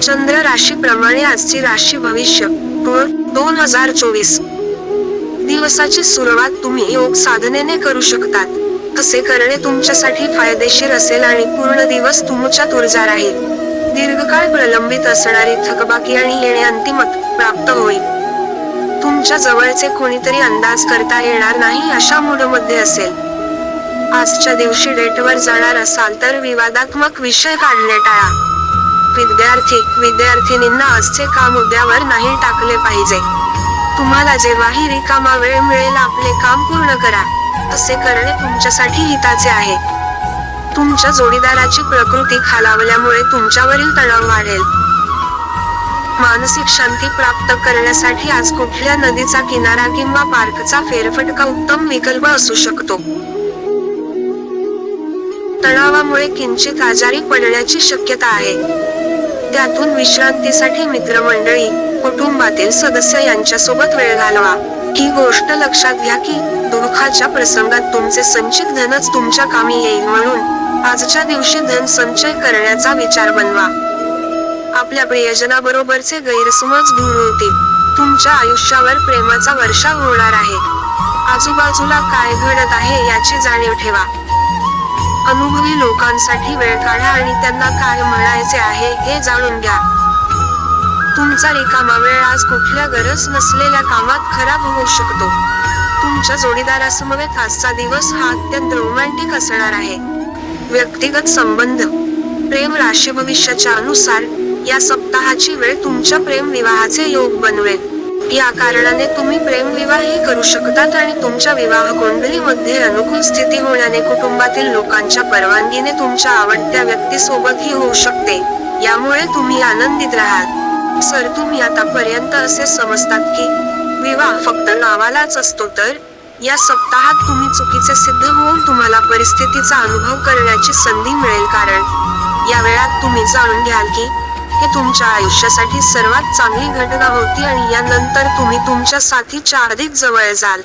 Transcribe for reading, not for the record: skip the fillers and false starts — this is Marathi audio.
चंद्र राशीप्रमाणे आजची राशी भविष्य टूर 2024. दिवसाची सुरुवात तुम्ही योग साधनेने करू शकतात. असे करणे तुमच्यासाठी फायदेशीर असेल आणि पूर्ण दिवस तुमच्यात ऊर्जा राहील. दीर्घकाळ प्रलंबित असणारी थकबाकी आणि येणे अंतिमत प्राप्त होईल. तुमच्या जवळचे कोणीतरी अंदाज करता येणार नाही अशा मूडमध्ये असेल. आजच्या दिवशी डेटवर जाणार असाल तर विवादात्मक विषय काढणे टाळा. विद्यार्थिनींना आजचे काम उद्यावर नाही टाकले पाहिजे. तुम्हाला जेव्हाही रिकामा वेळ मिळेल आपले काम पूर्ण करा. असे करणे तुमच्यासाठी हिताचे आहे. तुमच्या जोडीदाराची प्रकृती खालावल्यामुळे तुमच्यावरील तणाव वाढेल. मानसिक शांती प्राप्त करण्यासाठी आज कुठल्या नदीचा किनारा किंवा पार्कचा फेरफटका उत्तम विकल्प असू शकतो. तणावामुळे किंचित आजारी पडण्याची शक्यता आहे. त्यातून विश्रांतीसाठी मित्रमंडळी, कुटुंबातील सदस्य यांच्यासोबत वेळ घालवा. ही गोष्ट लक्षात घ्या की दुःखाच्या प्रसंगात तुमचे संचित धनच तुमच्या कामी येईल, म्हणून आजच्या दिवशी धन संचय करण्याचा विचार बनवा. आपल्या प्रियजनाबरोबरचे गैरसमज दूर होतील. तुमच्या आयुष्यावर प्रेमाचा वर्षाव होणार आहे. आजूबाजूला काय घडत आहे याची जाणीव ठेवा. अनुभवी लोकांसाठी वेळ काढा आणि त्यांना काय म्हणायचे आहे हे जाणून घ्या. तुमचा रिकामा वेळ आज कुठल्या गरज नसलेल्या कामात खराब होऊ शकतो. तुमच्या जोडीदारासमवेत आजचा दिवस हा अत्यंत रोमॅन्टिक असणार आहे. व्यक्तिगत संबंध, प्रेम राशी भविष्याच्या अनुसार या सप्ताहाची वेळ तुमच्या प्रेम विवाहाचे योग बनवेल. या कारणाने तुम्ही प्रेम विवाहही करू शकतात आणि तुमच्या विवाह कुंडलीमध्ये अनुकूल स्थिती होण्याने कुटुंबातील लोकांच्या परवानगीने तुमच्या आवडत्या व्यक्तीसोबतही होऊ शकते. यामुळे तुम्ही आनंदित राहाल. सर, तुम्ही आतापर्यंत असे समजतात की विवाह फक्त नावालाच असतो, तर या सप्ताहात तुम्ही चुकीचे सिद्ध होऊन तुम्हाला परिस्थितीचा अनुभव करण्याची संधी मिळेल, कारण या वेळात तुम्ही जाणून घ्याल की हे तुमच्या आयुष्यासाठी सर्वात चांगली घटना होती आणि यानंतर तुम्ही तुमच्या साथीच्या अधिक जवळ जाल.